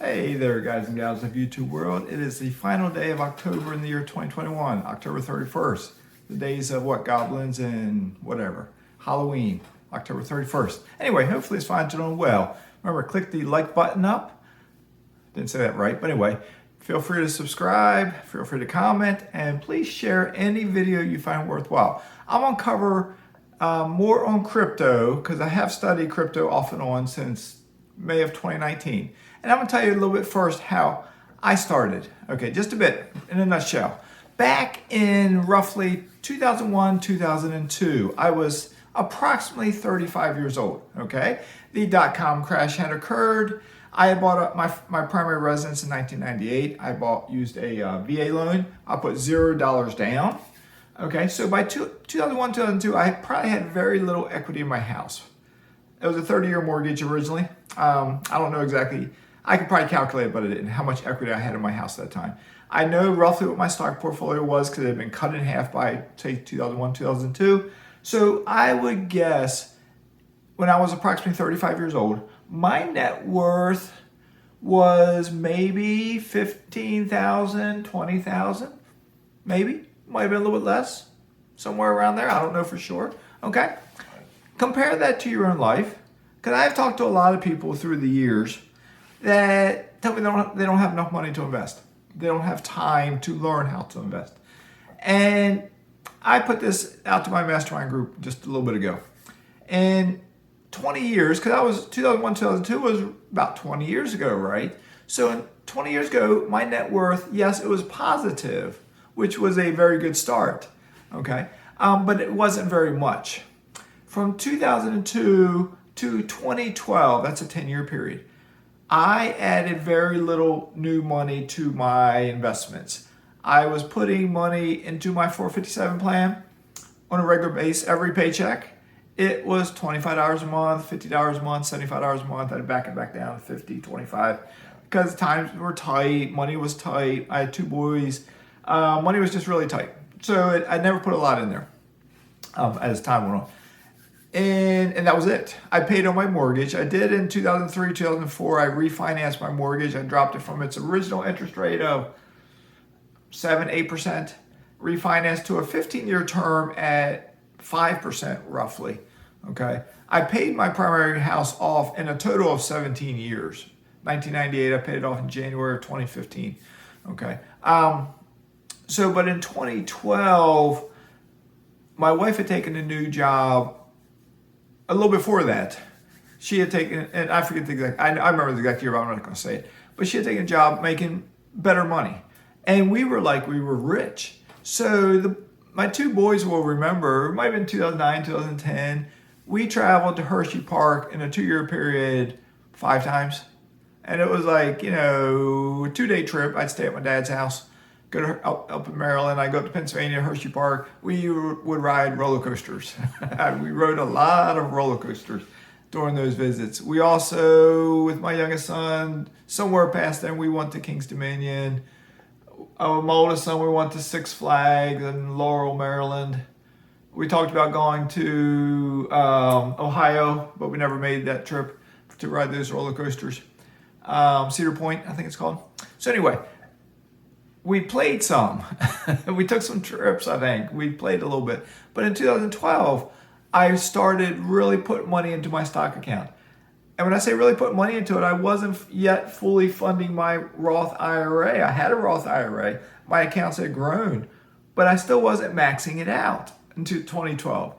Hey there, guys and gals of YouTube world. It is the final day of October in the year 2021, October 31st. The days of what? Goblins and whatever. Halloween, October 31st. Anyway, hopefully it's fine, doing well. Remember, click the like button up. Didn't say that right, but anyway, feel free to subscribe, feel free to comment, and please share any video you find worthwhile. I'm going to cover more on crypto because I have studied crypto off and on since May of 2019. And I'm going to tell you a little bit first how I started. Okay, just a bit in a nutshell. Back in roughly 2001, 2002, I was approximately 35 years old. Okay, the dot-com crash had occurred. I had bought my primary residence in 1998. I used a VA loan. I put $0 down. Okay, so by 2001, 2002, I probably had very little equity in my house. It was a 30-year mortgage originally. I don't know exactly. I could probably calculate it, but I didn't. How much equity I had in my house at that time. I know roughly what my stock portfolio was because it had been cut in half by, say, 2001, 2002. So I would guess when I was approximately 35 years old, my net worth was maybe 15,000, 20,000, maybe. Might have been a little bit less, somewhere around there. I don't know for sure. Okay. Compare that to your own life, because I've talked to a lot of people through the years that tell me they don't have enough money to invest. They don't have time to learn how to invest. And I put this out to my mastermind group just a little bit ago. And 20 years, because I was 2001, 2002 was about 20 years ago, right? So 20 years ago, my net worth, yes, it was positive, which was a very good start, okay? But it wasn't very much. From 2002 to 2012, that's a 10-year period, I added very little new money to my investments. I was putting money into my 457 plan on a regular basis every paycheck. It was $25 a month, $50 a month, $75 a month. I'd back it back down to 50, 25 because times were tight, money was tight. I had two boys. Money was just really tight. So I never put a lot in there as time went on. And that was it. I paid on my mortgage. I did in 2003, 2004. I refinanced my mortgage. I dropped it from its original interest rate of 7, 8%, refinanced to a 15-year term at 5% roughly. Okay. I paid my primary house off in a total of 17 years. 1998, I paid it off in January of 2015. Okay. But in 2012, my wife had taken a new job. A little before that, she had taken, and I forget the exact, I remember the exact year, but I'm not going to say it, but she had taken a job making better money. And we were rich. So my two boys will remember, it might have been 2009, 2010, we traveled to Hershey Park in a 2-year period 5 times. And it was a 2-day trip. I'd stay at my dad's house, go to up in Maryland. I go up to Pennsylvania, Hershey Park. We would ride roller coasters. We rode a lot of roller coasters during those visits. We also, with my youngest son, somewhere past then, we went to King's Dominion. My oldest son, we went to Six Flags in Laurel, Maryland. We talked about going to Ohio, but we never made that trip to ride those roller coasters. Cedar Point, I think it's called. So anyway, we played some. We took some trips, I think. We played a little bit. But in 2012, I started really putting money into my stock account. And when I say really put money into it, I wasn't yet fully funding my Roth IRA. I had a Roth IRA. My accounts had grown, but I still wasn't maxing it out until 2012.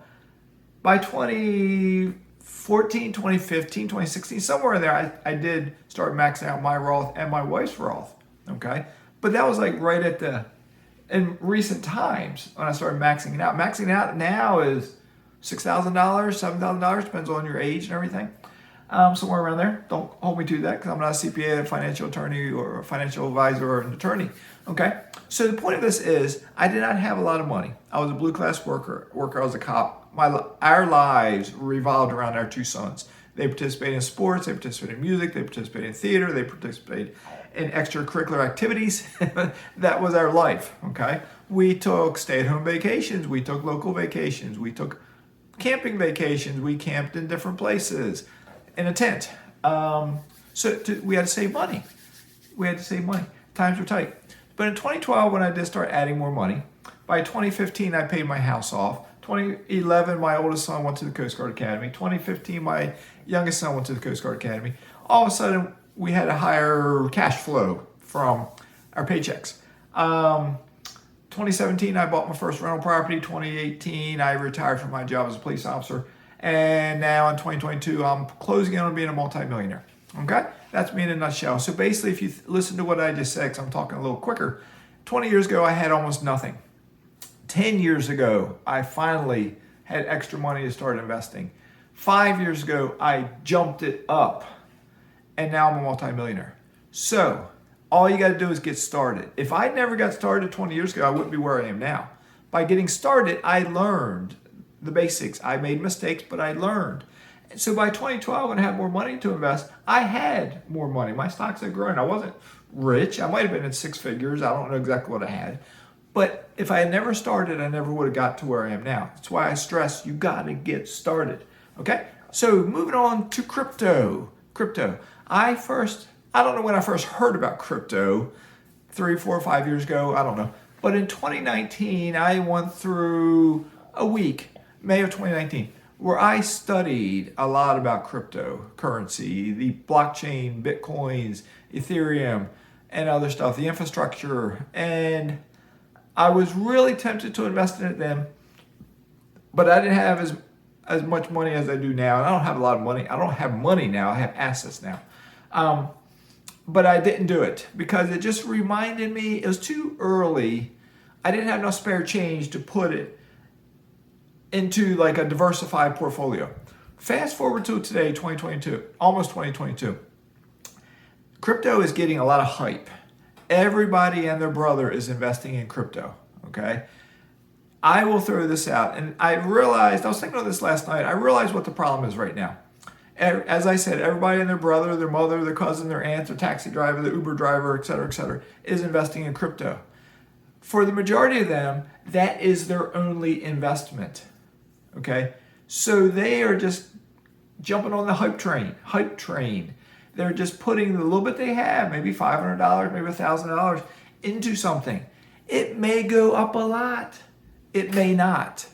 By 2014, 2015, 2016, somewhere in there, I did start maxing out my Roth and my wife's Roth, okay? But that was right in recent times when I started maxing it out. Maxing it out now is $6,000, $7,000, depends on your age and everything. Somewhere around there. Don't hold me to that because I'm not a CPA, a financial attorney, or a financial advisor, or an attorney. Okay? So the point of this is I did not have a lot of money. I was a blue class worker. I was a cop. Our lives revolved around our two sons. They participated in sports, they participated in music, they participated in theater, they participated in extracurricular activities. That was our life, okay? We took stay-at-home vacations, we took local vacations, we took camping vacations, we camped in different places in a tent. We had to save money. we had to save money. Times were tight. But in 2012, when I did start adding more money, by 2015, I paid my house off. 2011, my oldest son went to the Coast Guard Academy. 2015, my youngest son went to the Coast Guard Academy. All of a sudden, we had a higher cash flow from our paychecks. 2017, I bought my first rental property. 2018, I retired from my job as a police officer. And now in 2022, I'm closing in on being a multi-millionaire. Okay? That's me in a nutshell. So basically, if you listen to what I just said, because I'm talking a little quicker, 20 years ago, I had almost nothing. 10 years ago, I finally had extra money to start investing. 5 years ago, I jumped it up. And now I'm a multi-millionaire. So all you got to do is get started. If I never got started 20 years ago, I wouldn't be where I am now. By getting started, I learned the basics. I made mistakes, but I learned. So by 2012, when I had more money to invest, I had more money. My stocks had grown. I wasn't rich. I might have been in six figures. I don't know exactly what I had. But if I had never started, I never would have got to where I am now. That's why I stress you got to get started. Okay? So moving on to crypto. I don't know when I first heard about crypto, 3, 4, 5 years ago. I don't know. But in 2019, I went through a week, May of 2019, where I studied a lot about cryptocurrency, the blockchain, Bitcoins, Ethereum, and other stuff, the infrastructure. And I was really tempted to invest in it then, but I didn't have as much money as I do now. And I don't have a lot of money. I don't have money now. I have assets now. But I didn't do it because it just reminded me it was too early. I didn't have enough spare change to put it into like a diversified portfolio. Fast forward to today, 2022, almost 2022. Crypto is getting a lot of hype. Everybody and their brother is investing in crypto, okay? I will throw this out, and I was thinking of this last night, I realized what the problem is right now. As I said, everybody and their brother, their mother, their cousin, their aunt, their taxi driver, the Uber driver, et cetera, is investing in crypto. For the majority of them, that is their only investment, okay? So they are just jumping on the hype train. They're just putting the little bit they have, maybe $500, maybe $1,000 into something. It may go up a lot. It may not.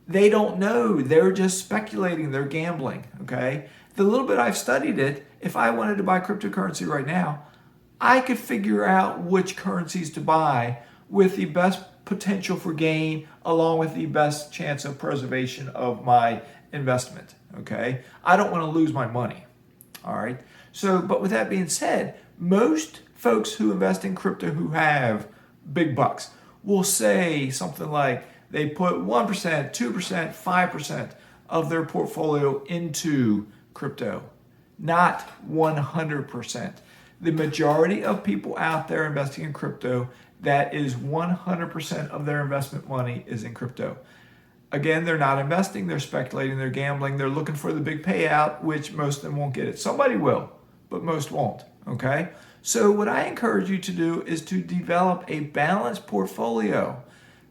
They don't know. They're just speculating. They're gambling, okay? The little bit I've studied it, if I wanted to buy cryptocurrency right now, I could figure out which currencies to buy with the best potential for gain along with the best chance of preservation of my investment, okay? I don't want to lose my money, all right? So, but with that being said, most folks who invest in crypto who have big bucks will say something like they put 1%, 2%, 5% of their portfolio into crypto, not 100%. The majority of people out there investing in crypto, that is 100% of their investment money is in crypto. Again, they're not investing, they're speculating, they're gambling, they're looking for the big payout, which most of them won't get it. Somebody will, but most won't, okay? So what I encourage you to do is to develop a balanced portfolio.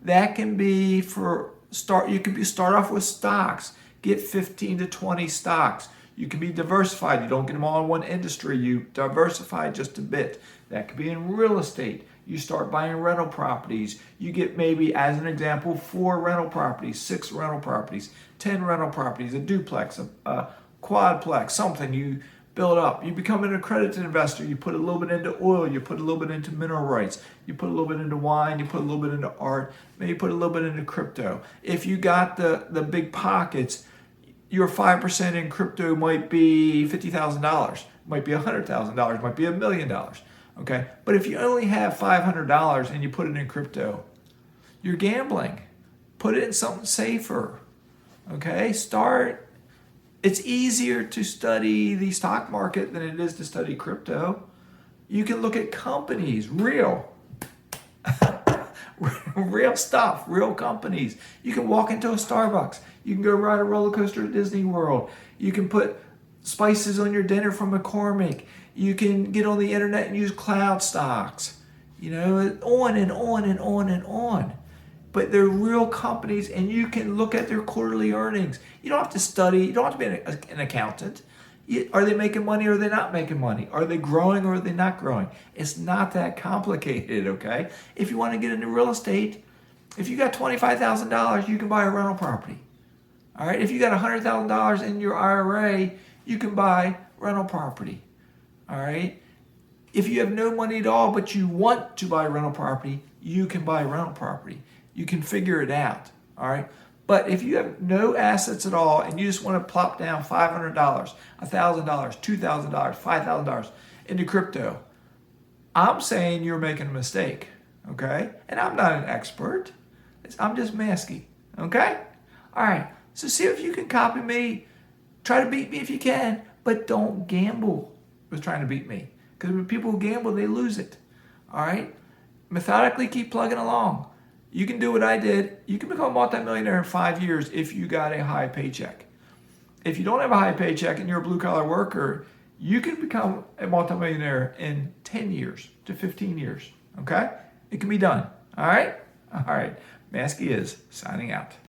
That can be start off with stocks, get 15 to 20 stocks. You can be diversified. You don't get them all in one industry. You diversify just a bit. That could be in real estate. You start buying rental properties. You get maybe, as an example, 4 rental properties, 6 rental properties, 10 rental properties, a duplex, a quadplex, something you build up. You become an accredited investor. You put a little bit into oil. You put a little bit into mineral rights. You put a little bit into wine. You put a little bit into art. Maybe you put a little bit into crypto. If you got the big pockets, your 5% in crypto might be $50,000, might be $100,000, might be $1 million. Okay, but if you only have $500 and you put it in crypto, you're gambling. Put it in something safer. Okay, it's easier to study the stock market than it is to study crypto. You can look at companies, real stuff, real companies. You can walk into a Starbucks. You can go ride a roller coaster at Disney World. You can put spices on your dinner from McCormick. You can get on the internet and use cloud stocks. You know, on and on and on and on. But they're real companies, and you can look at their quarterly earnings. You don't have to study. You don't have to be an accountant. Are they making money or are they not making money? Are they growing or are they not growing? It's not that complicated, okay? If you want to get into real estate, if you got $25,000, you can buy a rental property. All right, if you got $100,000 in your IRA, you can buy rental property. All right, if you have no money at all but you want to buy rental property, you can buy rental property. You can figure it out. All right, but if you have no assets at all and you just want to plop down $500, $1,000, $2,000, $5,000 into crypto, I'm saying you're making a mistake. Okay, and I'm not an expert. I'm just Mazske. Okay, all right. So see if you can copy me. Try to beat me if you can, but don't gamble with trying to beat me. Because when people gamble, they lose it. All right? Methodically keep plugging along. You can do what I did. You can become a multimillionaire in 5 years if you got a high paycheck. If you don't have a high paycheck and you're a blue-collar worker, you can become a multimillionaire in 10 years to 15 years. Okay? It can be done. All right? All right. Mazske is signing out.